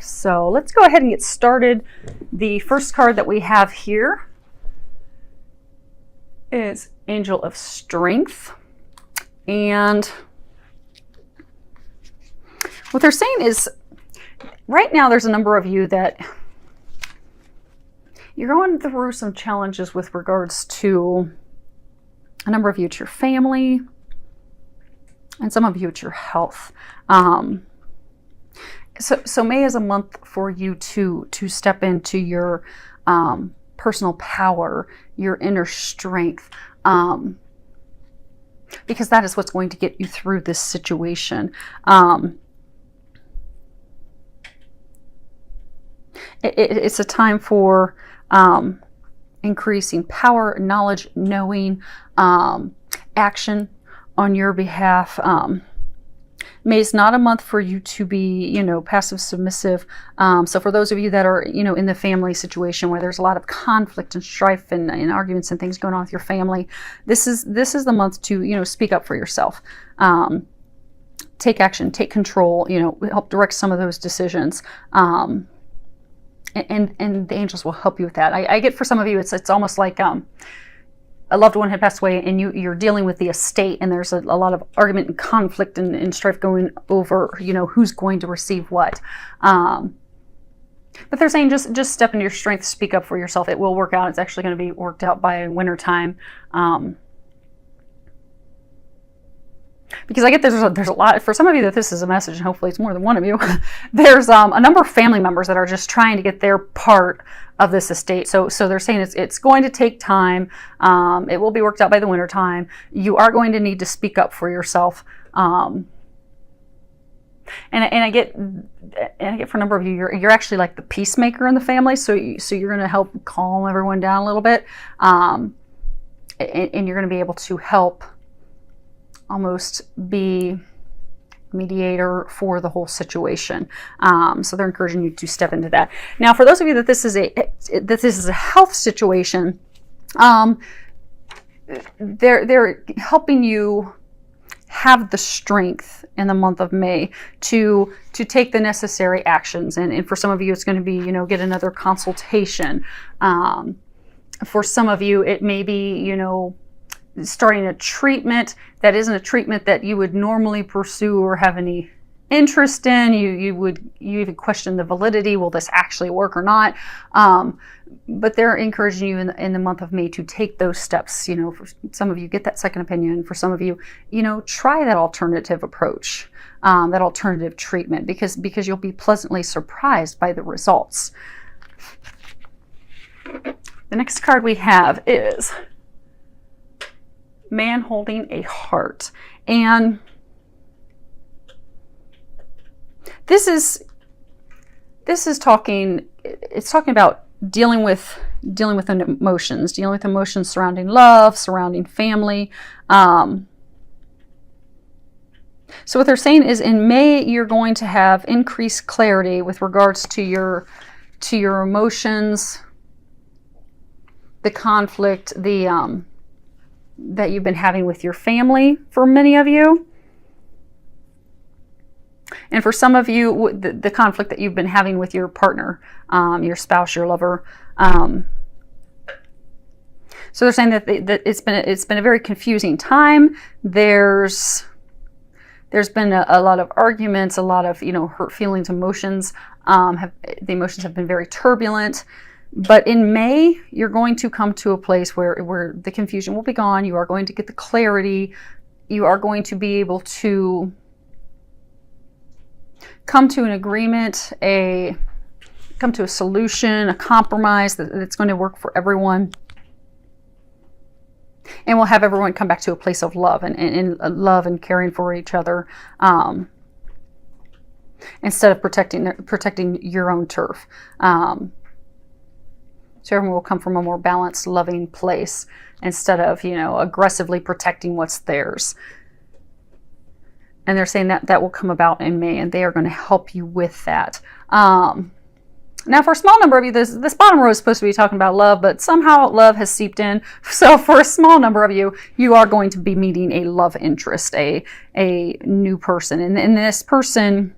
So let's go ahead and get started. The first card that we have here is Angel of Strength. And what they're saying is, right now there's a number of you that you're going through some challenges with regards to a number of you, it's your family, and some of you, it's your health. So May is a month for you to step into your personal power, your inner strength, because that is what's going to get you through this situation. It's a time for increasing power, knowledge, knowing, action on your behalf. May is not a month for you to be, passive, submissive. So for those of you that are, in the family situation where there's a lot of conflict and strife and arguments and things going on with your family, this is the month to, speak up for yourself. Take action, take control, help direct some of those decisions. And the angels will help you with that. I get for some of you, it's almost like a loved one had passed away and you're dealing with the estate, and there's a lot of argument and conflict and strife going over, who's going to receive what. But they're saying just step into your strength, speak up for yourself. It will work out. It's actually going to be worked out by winter time. Because I get there's a lot, for some of you that this is a message, and hopefully it's more than one of you, there's a number of family members that are just trying to get their part of this estate. So they're saying it's going to take time. It will be worked out by the winter time. You are going to need to speak up for yourself. And I get for a number of you, you're actually like the peacemaker in the family. So you're going to help calm everyone down a little bit. And you're going to be able to help almost be mediator for the whole situation. So they're encouraging you to step into that. Now, for those of you that this is a health situation, they're helping you have the strength in the month of May to take the necessary actions. And for some of you, it's going to be, get another consultation. For some of you, it may be, starting a treatment that isn't a treatment that you would normally pursue or have any interest in. You even question the validity. Will this actually work or not? But they're encouraging you in the month of May to take those steps. For some of you, get that second opinion. For some of you, try that alternative approach, that alternative treatment, because you'll be pleasantly surprised by the results. The next card we have is Man Holding a Heart. And this is talking about dealing with emotions surrounding love, surrounding family. So what they're saying is in May, you're going to have increased clarity with regards to your emotions, the conflict, that you've been having with your family for many of you. And for some of you, the conflict that you've been having with your partner, your spouse, your lover. So they're saying that it's been a very confusing time. There's been a lot of arguments, a lot of hurt feelings, emotions. The emotions have been very turbulent. But in May, you're going to come to a place where the confusion will be gone. You are going to get the clarity. You are going to be able to come to an agreement, come to a solution, a compromise that's going to work for everyone. And we'll have everyone come back to a place of love and love and caring for each other, instead of protecting your own turf. So everyone will come from a more balanced, loving place instead of, aggressively protecting what's theirs. And they're saying that will come about in May, and they are going to help you with that. Now, for a small number of you, this bottom row is supposed to be talking about love, but somehow love has seeped in. So for a small number of you, you are going to be meeting a love interest, a new person. And this person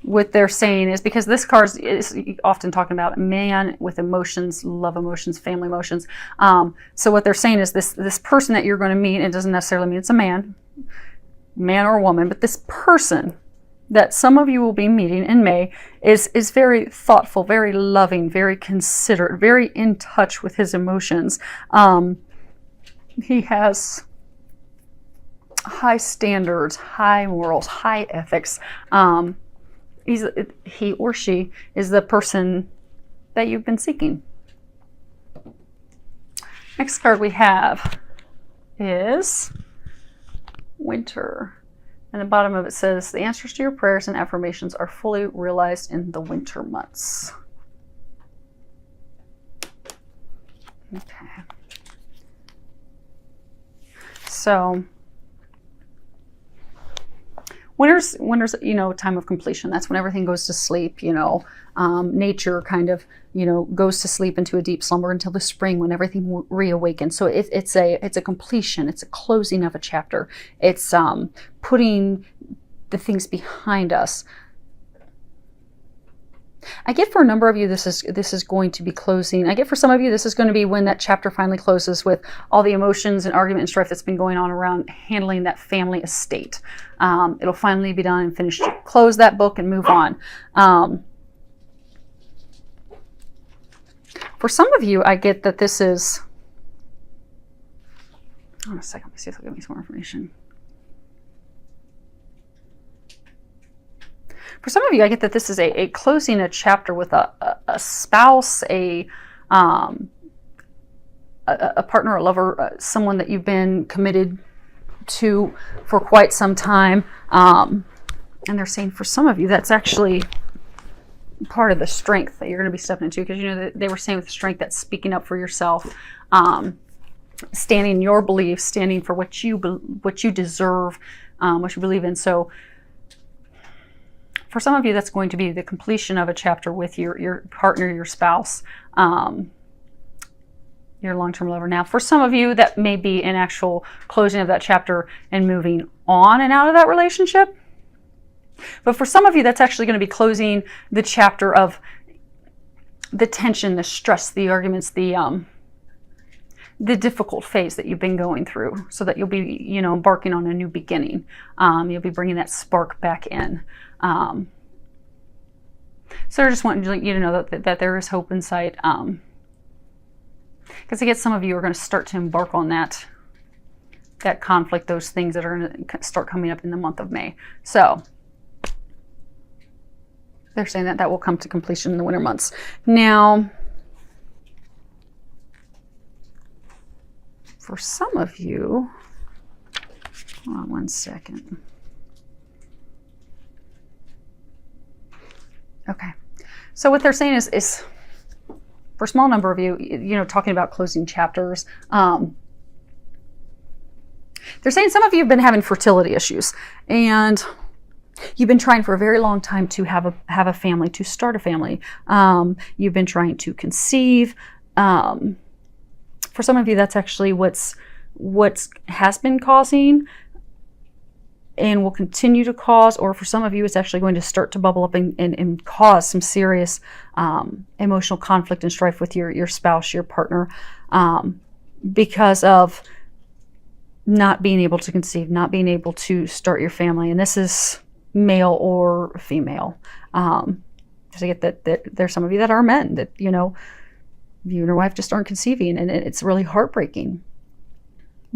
what they're saying is, because this card is often talking about a man with emotions, love emotions, family emotions. So what they're saying is this person that you're going to meet, it doesn't necessarily mean it's a man or a woman, but this person that some of you will be meeting in May is very thoughtful, very loving, very considerate, very in touch with his emotions. He has high standards, high morals, high ethics. He or she is the person that you've been seeking. Next card we have is Winter. And the bottom of it says, the answers to your prayers and affirmations are fully realized in the winter months. Okay. So winter's time of completion. That's when everything goes to sleep. Nature kind of goes to sleep into a deep slumber until the spring when everything reawakens. So it's a completion. It's a closing of a chapter. It's putting the things behind us. I get for a number of you this is going to be closing. I get for some of you this is going to be when that chapter finally closes with all the emotions and argument and strife that's been going on around handling that family estate. It'll finally be done and finished. Close that book and move on. For some of you, I get that this is... Hold on a second. Let me see if they'll give me some more information. For some of you, I get that this is a closing a chapter with a spouse, a partner, a lover, someone that you've been committed to for quite some time. And they're saying for some of you, that's actually part of the strength that you're going to be stepping into, because they were saying with strength, that's speaking up for yourself, standing in your beliefs, standing for what you deserve, what you believe in. So for some of you, that's going to be the completion of a chapter with your partner, your spouse, your long-term lover. Now, for some of you, that may be an actual closing of that chapter and moving on and out of that relationship. But for some of you, that's actually going to be closing the chapter of the tension, the stress, the arguments, the difficult phase that you've been going through, so that you'll be, embarking on a new beginning. You'll be bringing that spark back in. So I just want you to know that there is hope in sight. Because I guess some of you are going to start to embark on that conflict, those things that are going to start coming up in the month of May. So they're saying that will come to completion in the winter months. Now, for some of you, hold on one second. Okay, so what they're saying is for a small number of you, talking about closing chapters, they're saying some of you have been having fertility issues, and you've been trying for a very long time to have a family, to start a family. You've been trying to conceive. For some of you, that's actually what has been causing and will continue to cause, or for some of you, it's actually going to start to bubble up and cause some serious emotional conflict and strife with your spouse, your partner, because of not being able to conceive, not being able to start your family. And this is male or female. Because I get that there's some of you that are men, that, you and your wife just aren't conceiving, and it's really heartbreaking,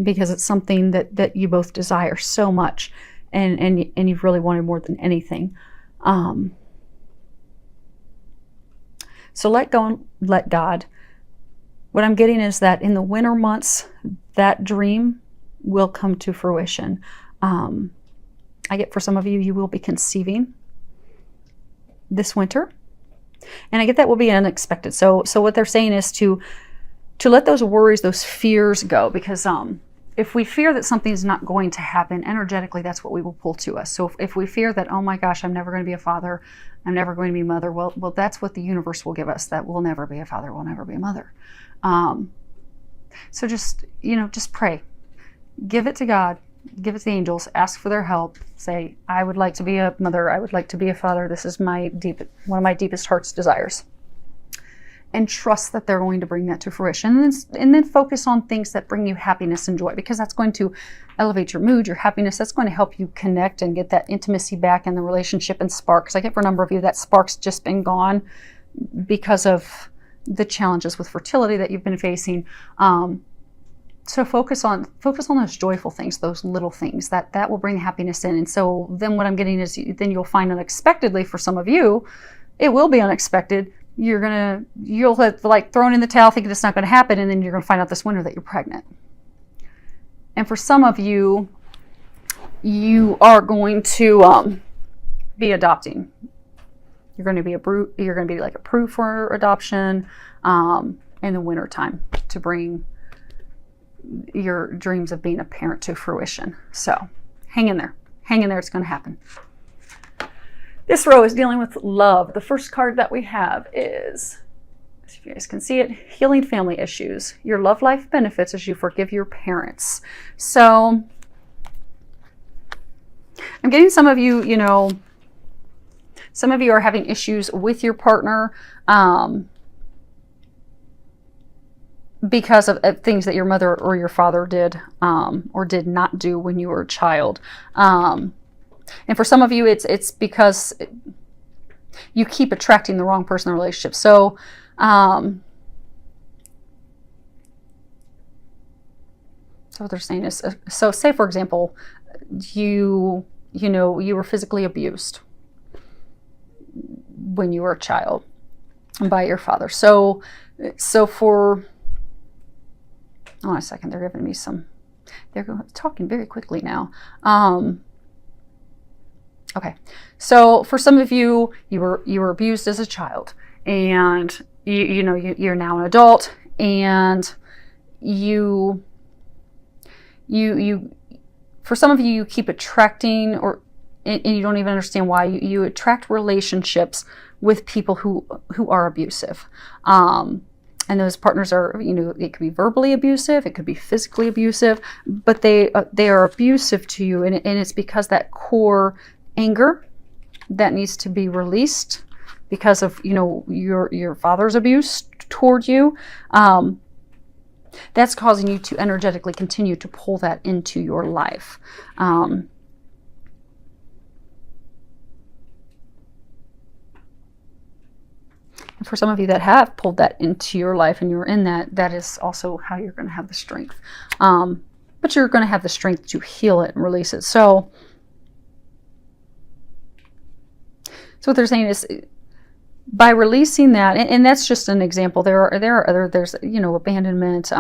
because it's something that you both desire so much, and you've really wanted more than anything. So let go and let God. What I'm getting is that in the winter months, that dream will come to fruition. I get for some of you, you will be conceiving this winter. And I get that will be unexpected. So what they're saying is to let those worries, those fears go, because if we fear that something is not going to happen, energetically, that's what we will pull to us. So if we fear that, oh my gosh, I'm never going to be a father, I'm never going to be a mother, well, that's what the universe will give us, that we'll never be a father, we'll never be a mother. So just pray. Give it to God. give it to the angels, ask for their help, say, I would like to be a mother, I would like to be a father, this is one of my deepest heart's desires. And trust that they're going to bring that to fruition. And then focus on things that bring you happiness and joy, because that's going to elevate your mood, your happiness. That's going to help you connect and get that intimacy back in the relationship and spark. Because I get for a number of you, that spark's just been gone because of the challenges with fertility that you've been facing. So focus on those joyful things, those little things that will bring happiness in. And so then what I'm getting is then you'll find unexpectedly for some of you, it will be unexpected. You'll have like thrown in the towel thinking it's not going to happen, and then you're going to find out this winter that you're pregnant. And for some of you, you are going to be adopting. You're going to be like approved for adoption in the winter time to bring your dreams of being a parent to fruition. So hang in there. It's going to happen. This row is dealing with love. The first card that we have is, if you guys can see it, healing family issues. Your love life benefits as you forgive your parents. So I'm getting some of you, some of you are having issues with your partner because of things that your mother or your father did or did not do when you were a child. And for some of you, it's because you keep attracting the wrong person in the relationship. So, so what they're saying is, so say for example, you were physically abused when you were a child by your father. So for, hold on a second, they're giving me they're talking very quickly now. Okay, so for some of you, you were abused as a child, and you're now an adult, and you for some of you, you keep attracting, and you don't even understand why you attract relationships with people who are abusive. And those partners are, it could be verbally abusive, it could be physically abusive, but they are abusive to you, and it's because that core anger that needs to be released because of your father's abuse toward you, that's causing you to energetically continue to pull that into your life. And for some of you that have pulled that into your life and you're in that is also how you're going to have the strength, but you're going to have the strength to heal it and release it. So what they're saying is, by releasing that, and that's just an example. There's abandonment,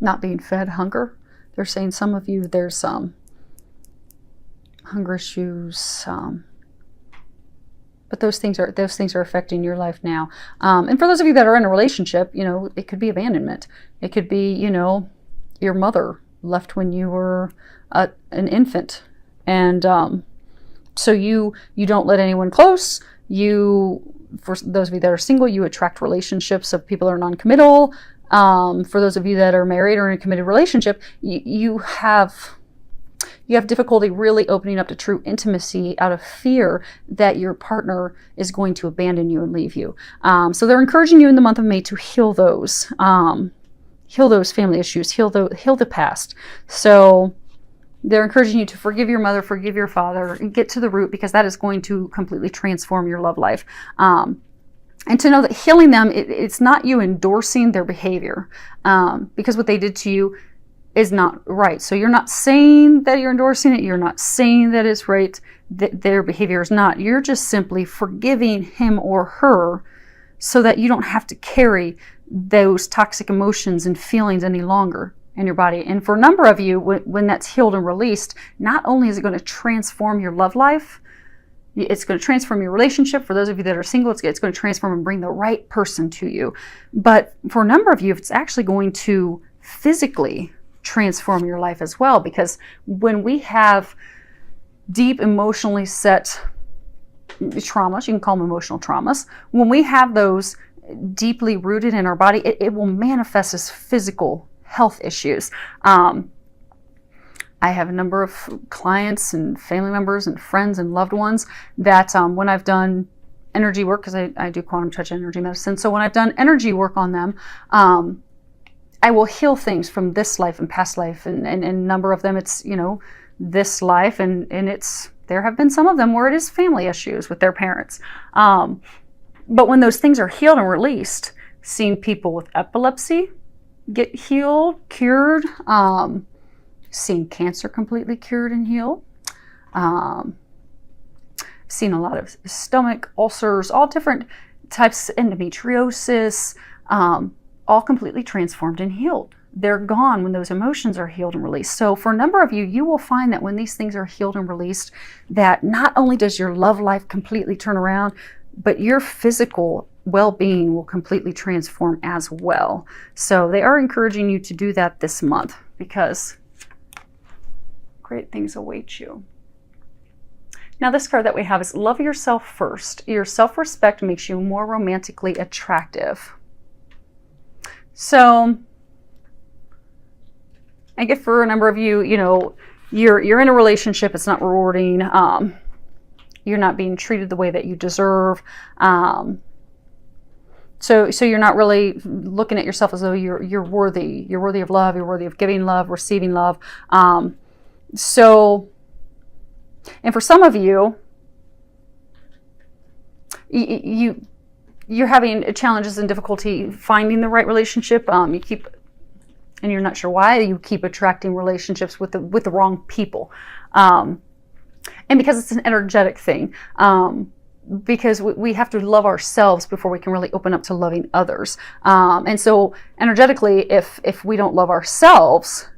not being fed, hunger. They're saying some of you there's hunger issues, but those things are affecting your life now. And for those of you that are in a relationship, it could be abandonment. It could be your mother left when you were an infant, and so you don't let anyone close. For those of you that are single, you attract relationships of people that are non-committal. For those of you that are married or in a committed relationship, you have difficulty really opening up to true intimacy out of fear that your partner is going to abandon you and leave you. So they're encouraging you in the month of May to heal those family issues, heal the past. So they're encouraging you to forgive your mother, forgive your father, and get to the root, because that is going to completely transform your love life. And to know that healing them, it's not you endorsing their behavior, because what they did to you is not right. So you're not saying that you're endorsing it. You're not saying that it's right, that their behavior is not. You're just simply forgiving him or her so that you don't have to carry those toxic emotions and feelings any longer in your body. And for a number of you, when that's healed and released, not only is it going to transform your love life, it's going to transform your relationship. For those of you that are single, it's going to transform and bring the right person to you. But for a number of you, it's actually going to physically transform your life as well, because when we have deep emotionally set traumas, you can call them emotional traumas, when we have those deeply rooted in our body, it will manifest as physical health issues. I have a number of clients and family members and friends and loved ones that when I've done energy work, because I do quantum touch energy medicine, so when I've done energy work on them, I will heal things from this life and past life, and a number of them it's, you know, this life, and there have been some of them where it is family issues with their parents. But when those things are healed and released, seeing people with epilepsy get healed, cured, seeing cancer completely cured and healed, seen a lot of stomach ulcers, all different types, endometriosis, all completely transformed and healed. They're gone when those emotions are healed and released. So for a number of you, you will find that when these things are healed and released, that not only does your love life completely turn around, but your physical well-being will completely transform as well. So they are encouraging you to do that this month, because great things await you. Now this card that we have is love yourself first. Your self-respect makes you more romantically attractive. So I get for a number of you, you know, you're in a relationship, it's not rewarding, you're not being treated the way that you deserve. So you're not really looking at yourself as though you're worthy. You're worthy of love, you're worthy of giving love, receiving love. And for some of you, you're having challenges and difficulty finding the right relationship. And you're not sure why you keep attracting relationships with the wrong people. And because it's an energetic thing. Because we have to love ourselves before we can really open up to loving others. And so energetically, if we don't love ourselves,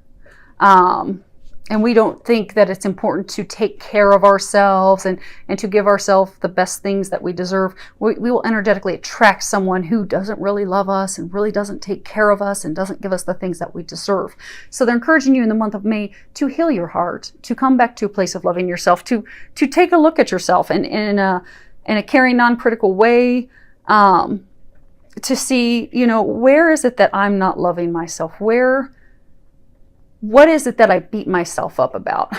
and we don't think that it's important to take care of ourselves and to give ourselves the best things that we deserve, we will energetically attract someone who doesn't really love us and really doesn't take care of us and doesn't give us the things that we deserve. So they're encouraging you in the month of May to heal your heart, to come back to a place of loving yourself, to take a look at yourself and in a caring, non-critical way, to see, you know, where is it that I'm not loving myself? What is it that I beat myself up about?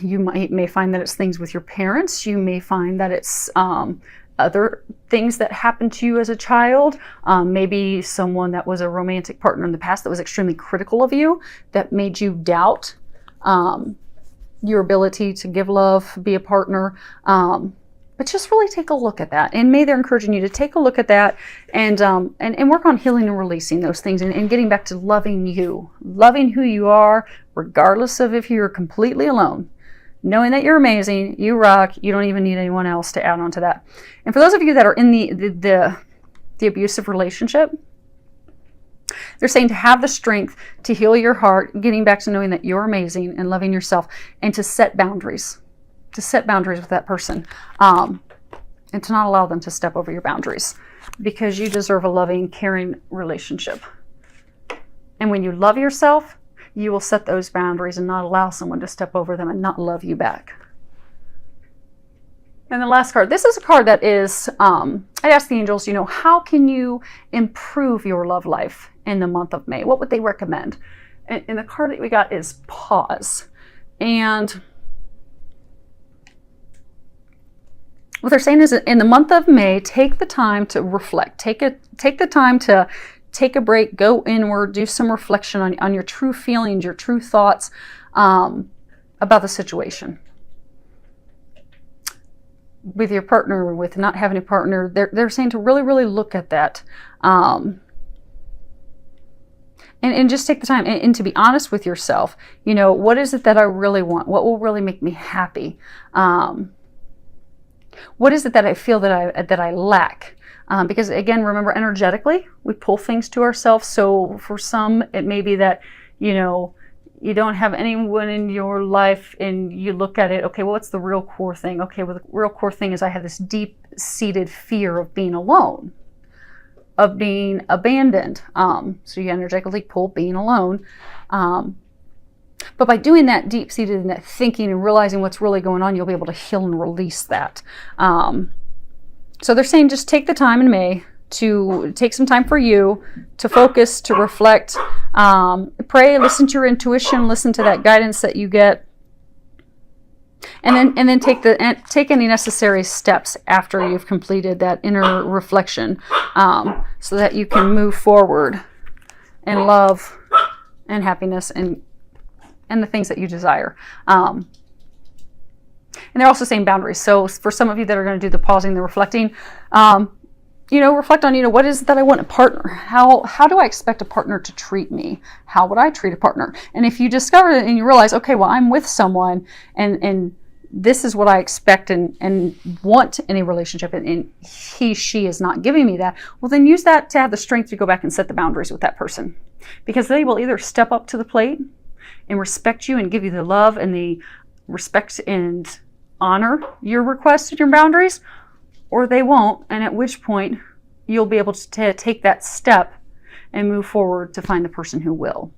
You may find that it's things with your parents. You may find that it's other things that happened to you as a child. Maybe someone that was a romantic partner in the past that was extremely critical of you, that made you doubt your ability to give love, be a partner. But just really take a look at that. And May they're encouraging you to take a look at that and work on healing and releasing those things and getting back to loving you, loving who you are, regardless of if you're completely alone. Knowing that you're amazing, you rock, you don't even need anyone else to add on to that. And for those of you that are in the abusive relationship, they're saying to have the strength to heal your heart, getting back to knowing that you're amazing and loving yourself, and to set boundaries. To set boundaries with that person, and to not allow them to step over your boundaries, because you deserve a loving, caring relationship. And when you love yourself, you will set those boundaries and not allow someone to step over them and not love you back. And the last card, this is a card that is, I asked the angels, you know, how can you improve your love life in the month of May? What would they recommend? And the card that we got is pause. And what they're saying is, in the month of May, take the time to reflect. Take the time to take a break, go inward, do some reflection on your true feelings, your true thoughts about the situation. With your partner, with not having a partner, they're saying to really, really look at that. And just take the time and to be honest with yourself. You know, what is it that I really want? What will really make me happy? What is it that I feel that I lack? Because again, remember, energetically, we pull things to ourselves. So for some, it may be that, you know, you don't have anyone in your life and you look at it, okay, well, what's the real core thing? Okay, well, the real core thing is I have this deep-seated fear of being alone, of being abandoned. So you energetically pull being alone. But by doing that deep-seated and that thinking and realizing what's really going on, you'll be able to heal and release that. So they're saying just take the time in May to take some time for you to focus, to reflect, pray, listen to your intuition, listen to that guidance that you get. And then take any necessary steps after you've completed that inner reflection, so that you can move forward in love and happiness and the things that you desire. And they're also saying boundaries. So for some of you that are going to do the pausing, the reflecting, reflect on, what is it that I want in a partner? How do I expect a partner to treat me? How would I treat a partner? And if you discover it and you realize, okay, well, I'm with someone and this is what I expect and want in a relationship, and she is not giving me that, well, then use that to have the strength to go back and set the boundaries with that person. Because they will either step up to the plate and respect you and give you the love and the respect and honor your requests and your boundaries, or they won't, and at which point you'll be able to take that step and move forward to find the person who will.